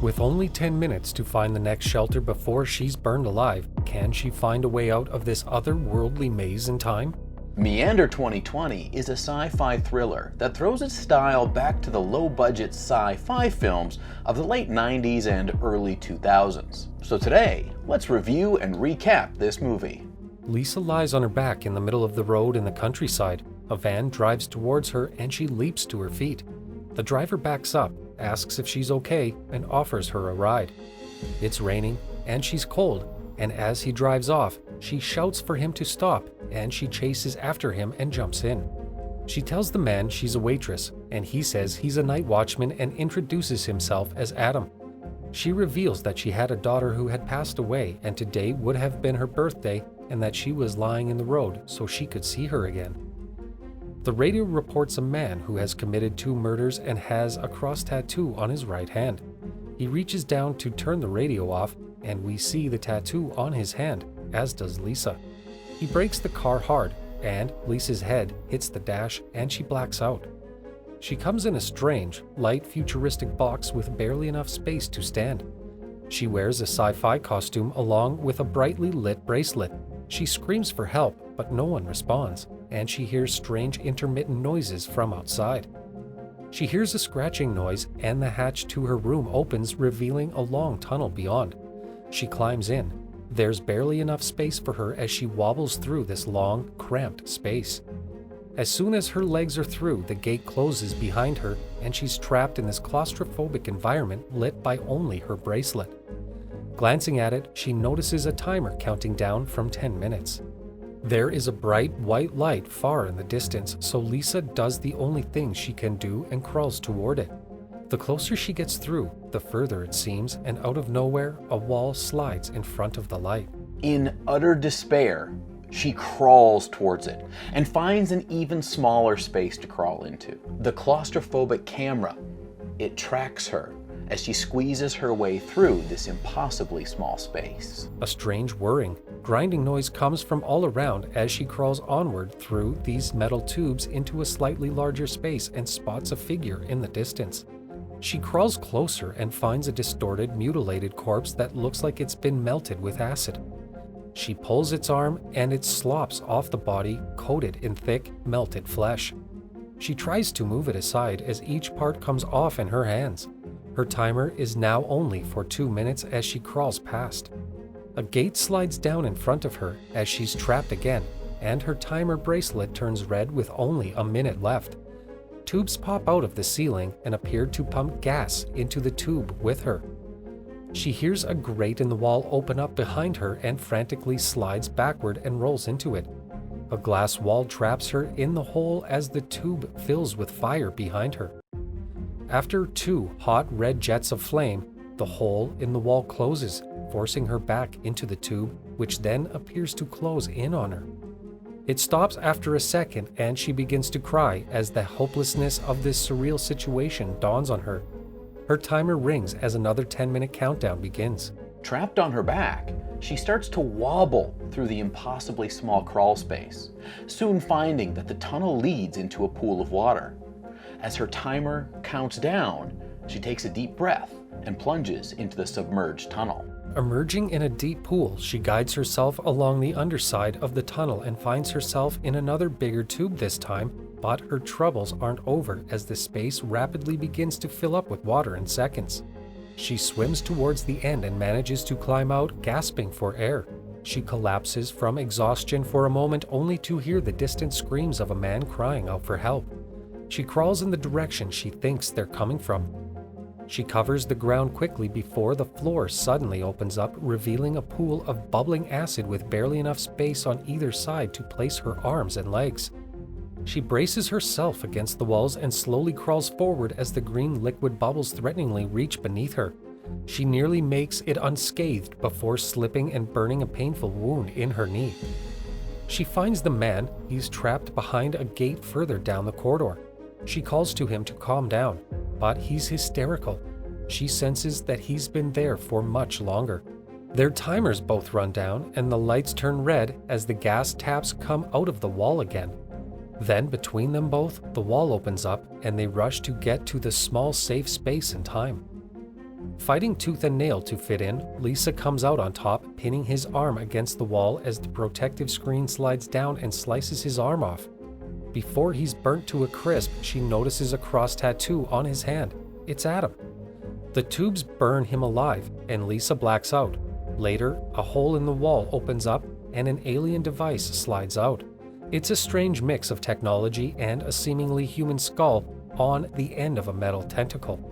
With only 10 minutes to find the next shelter before she's burned alive, can she find a way out of this otherworldly maze in time? Meander 2020 is a sci-fi thriller that throws its style back to the low-budget sci-fi films of the late 90s and early 2000s. So today, let's review and recap this movie. Lisa lies on her back in the middle of the road in the countryside. A van drives towards her and she leaps to her feet. The driver backs up, asks if she's okay, and offers her a ride. It's raining and she's cold, and as he drives off, she shouts for him to stop, and she chases after him and jumps in. She tells the man she's a waitress, and he says he's a night watchman and introduces himself as Adam. She reveals that she had a daughter who had passed away, and today would have been her birthday, and that she was lying in the road so she could see her again. The radio reports a man who has committed 2 murders and has a cross tattoo on his right hand. He reaches down to turn the radio off, and we see the tattoo on his hand, as does Lisa. He brakes the car hard, and Lisa's head hits the dash and she blacks out. She comes in a strange, light futuristic box with barely enough space to stand. She wears a sci-fi costume along with a brightly lit bracelet. She screams for help, but no one responds, and she hears strange intermittent noises from outside. She hears a scratching noise, and the hatch to her room opens, revealing a long tunnel beyond. She climbs in. There's barely enough space for her as she wobbles through this long, cramped space. As soon as her legs are through, the gate closes behind her, and she's trapped in this claustrophobic environment lit by only her bracelet. Glancing at it, she notices a timer counting down from 10 minutes. There is a bright white light far in the distance, so Lisa does the only thing she can do and crawls toward it. The closer she gets through, the further it seems, and out of nowhere, a wall slides in front of the light. In utter despair, she crawls towards it and finds an even smaller space to crawl into. The claustrophobic camera, it tracks her as she squeezes her way through this impossibly small space. A strange whirring, grinding noise comes from all around as she crawls onward through these metal tubes into a slightly larger space and spots a figure in the distance. She crawls closer and finds a distorted, mutilated corpse that looks like it's been melted with acid. She pulls its arm and it slops off the body, coated in thick, melted flesh. She tries to move it aside as each part comes off in her hands. Her timer is now only for 2 minutes as she crawls past. A gate slides down in front of her as she's trapped again, and her timer bracelet turns red with only a minute left. Tubes pop out of the ceiling and appear to pump gas into the tube with her. She hears a grate in the wall open up behind her and frantically slides backward and rolls into it. A glass wall traps her in the hole as the tube fills with fire behind her. After 2 hot red jets of flame, the hole in the wall closes, forcing her back into the tube, which then appears to close in on her. It stops after a second and she begins to cry as the hopelessness of this surreal situation dawns on her. Her timer rings as another 10-minute countdown begins. Trapped on her back, she starts to wobble through the impossibly small crawl space, soon finding that the tunnel leads into a pool of water. As her timer counts down, she takes a deep breath and plunges into the submerged tunnel. Emerging in a deep pool, she guides herself along the underside of the tunnel and finds herself in another bigger tube this time, but her troubles aren't over as the space rapidly begins to fill up with water in seconds. She swims towards the end and manages to climb out, gasping for air. She collapses from exhaustion for a moment only to hear the distant screams of a man crying out for help. She crawls in the direction she thinks they're coming from. She covers the ground quickly before the floor suddenly opens up, revealing a pool of bubbling acid with barely enough space on either side to place her arms and legs. She braces herself against the walls and slowly crawls forward as the green liquid bubbles threateningly reach beneath her. She nearly makes it unscathed before slipping and burning a painful wound in her knee. She finds the man. He's trapped behind a gate further down the corridor. She calls to him to calm down, but he's hysterical. She senses that he's been there for much longer. Their timers both run down and the lights turn red as the gas taps come out of the wall again. Then between them both, the wall opens up and they rush to get to the small safe space in time. Fighting tooth and nail to fit in, Lisa comes out on top, pinning his arm against the wall as the protective screen slides down and slices his arm off. Before he's burnt to a crisp, she notices a cross tattoo on his hand. It's Adam. The tubes burn him alive, and Lisa blacks out. Later, a hole in the wall opens up, and an alien device slides out. It's a strange mix of technology and a seemingly human skull on the end of a metal tentacle.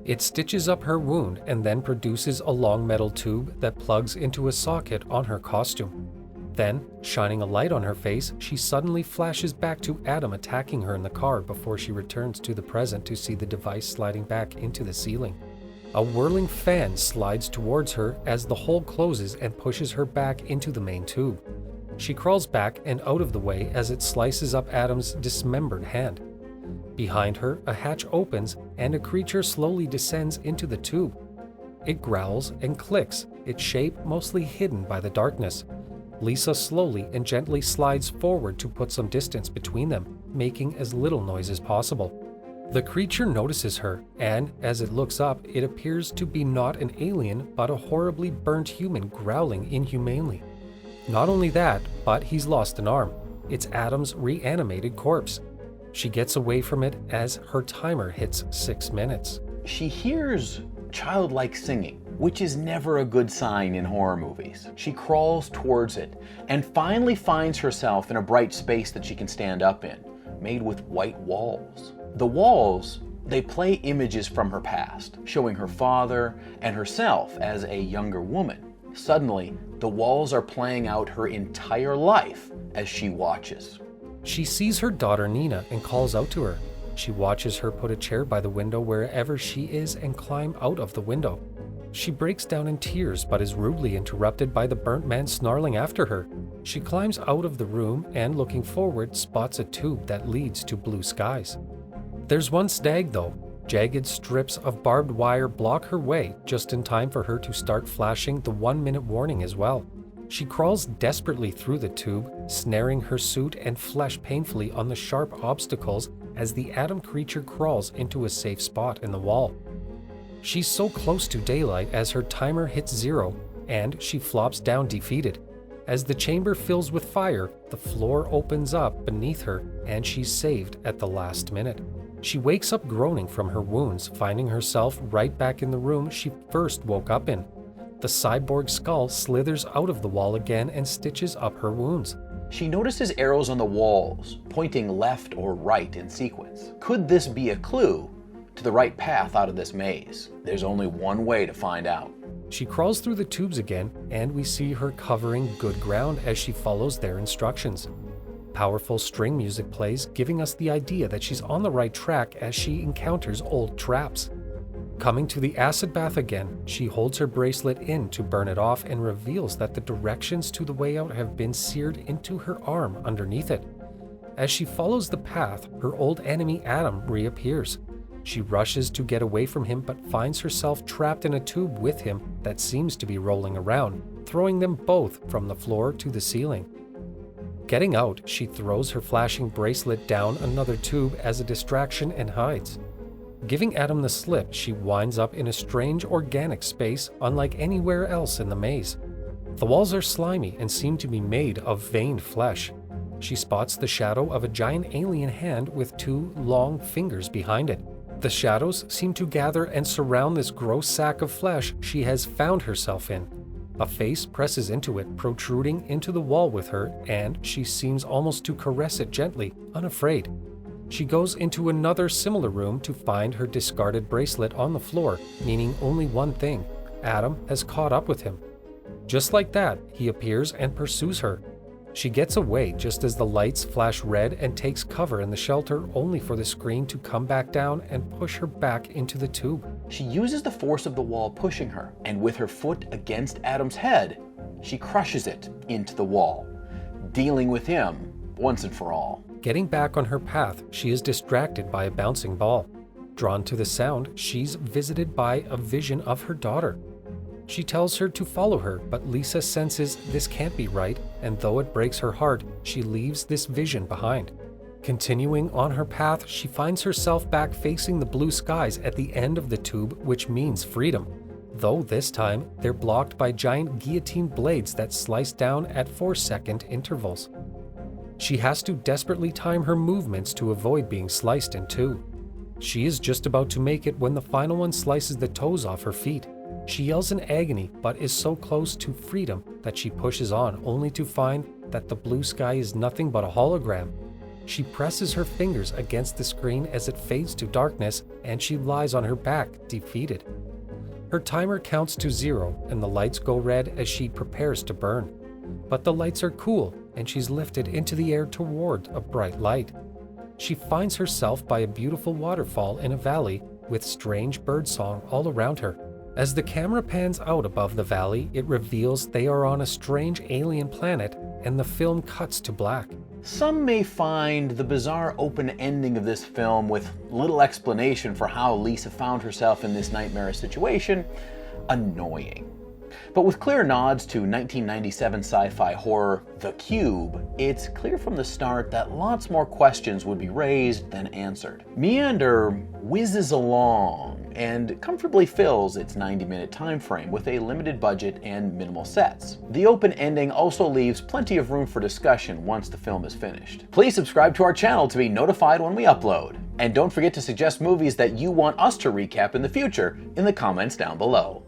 It stitches up her wound and then produces a long metal tube that plugs into a socket on her costume. Then, shining a light on her face, she suddenly flashes back to Adam attacking her in the car before she returns to the present to see the device sliding back into the ceiling. A whirling fan slides towards her as the hole closes and pushes her back into the main tube. She crawls back and out of the way as it slices up Adam's dismembered hand. Behind her, a hatch opens and a creature slowly descends into the tube. It growls and clicks, its shape mostly hidden by the darkness. Lisa slowly and gently slides forward to put some distance between them, making as little noise as possible. The creature notices her, and as it looks up, it appears to be not an alien, but a horribly burnt human growling inhumanely. Not only that, but he's lost an arm. It's Adam's reanimated corpse. She gets away from it as her timer hits 6 minutes. She hears childlike singing, which is never a good sign in horror movies. She crawls towards it and finally finds herself in a bright space that she can stand up in, made with white walls. The walls, they play images from her past, showing her father and herself as a younger woman. Suddenly, the walls are playing out her entire life as she watches. She sees her daughter Nina and calls out to her. She watches her put a chair by the window wherever she is and climb out of the window. She breaks down in tears but is rudely interrupted by the burnt man snarling after her. She climbs out of the room and, looking forward, spots a tube that leads to blue skies. There's one snag though. Jagged strips of barbed wire block her way just in time for her to start flashing the 1-minute warning as well. She crawls desperately through the tube, snaring her suit and flesh painfully on the sharp obstacles as the Adam creature crawls into a safe spot in the wall. She's so close to daylight as her timer hits 0, and she flops down defeated. As the chamber fills with fire, the floor opens up beneath her and she's saved at the last minute. She wakes up groaning from her wounds, finding herself right back in the room she first woke up in. The cyborg skull slithers out of the wall again and stitches up her wounds. She notices arrows on the walls, pointing left or right in sequence. Could this be a clue to the right path out of this maze? There's only one way to find out. She crawls through the tubes again, and we see her covering good ground as she follows their instructions. Powerful string music plays, giving us the idea that she's on the right track as she encounters old traps. Coming to the acid bath again, she holds her bracelet in to burn it off and reveals that the directions to the way out have been seared into her arm underneath it. As she follows the path, her old enemy Adam reappears. She rushes to get away from him but finds herself trapped in a tube with him that seems to be rolling around, throwing them both from the floor to the ceiling. Getting out, she throws her flashing bracelet down another tube as a distraction and hides. Giving Adam the slip, she winds up in a strange organic space unlike anywhere else in the maze. The walls are slimy and seem to be made of veined flesh. She spots the shadow of a giant alien hand with 2 long fingers behind it. The shadows seem to gather and surround this gross sack of flesh she has found herself in. A face presses into it, protruding into the wall with her, and she seems almost to caress it gently, unafraid. She goes into another similar room to find her discarded bracelet on the floor, meaning only one thing: Adam has caught up with him. Just like that, he appears and pursues her. She gets away just as the lights flash red and takes cover in the shelter, only for the screen to come back down and push her back into the tube. She uses the force of the wall pushing her, and with her foot against Adam's head, she crushes it into the wall, dealing with him once and for all. Getting back on her path, she is distracted by a bouncing ball. Drawn to the sound, she's visited by a vision of her daughter. She tells her to follow her, but Lisa senses this can't be right, and though it breaks her heart, she leaves this vision behind. Continuing on her path, she finds herself back facing the blue skies at the end of the tube, which means freedom. though this time they're blocked by giant guillotine blades that slice down at 4-second intervals. She has to desperately time her movements to avoid being sliced in two. She is just about to make it when the final one slices the toes off her feet. She yells in agony, but is so close to freedom that she pushes on, only to find that the blue sky is nothing but a hologram. She presses her fingers against the screen as it fades to darkness, and she lies on her back, defeated. Her timer counts to 0, and the lights go red as she prepares to burn. But the lights are cool, and she's lifted into the air toward a bright light. She finds herself by a beautiful waterfall in a valley with strange birdsong all around her. As the camera pans out above the valley, it reveals they are on a strange alien planet, and the film cuts to black. Some may find the bizarre open ending of this film with little explanation for how Lisa found herself in this nightmarish situation annoying. But with clear nods to 1997 sci-fi horror The Cube, it's clear from the start that lots more questions would be raised than answered. Meander whizzes along and comfortably fills its 90-minute time frame with a limited budget and minimal sets. The open ending also leaves plenty of room for discussion once the film is finished. Please subscribe to our channel to be notified when we upload. And don't forget to suggest movies that you want us to recap in the future in the comments down below.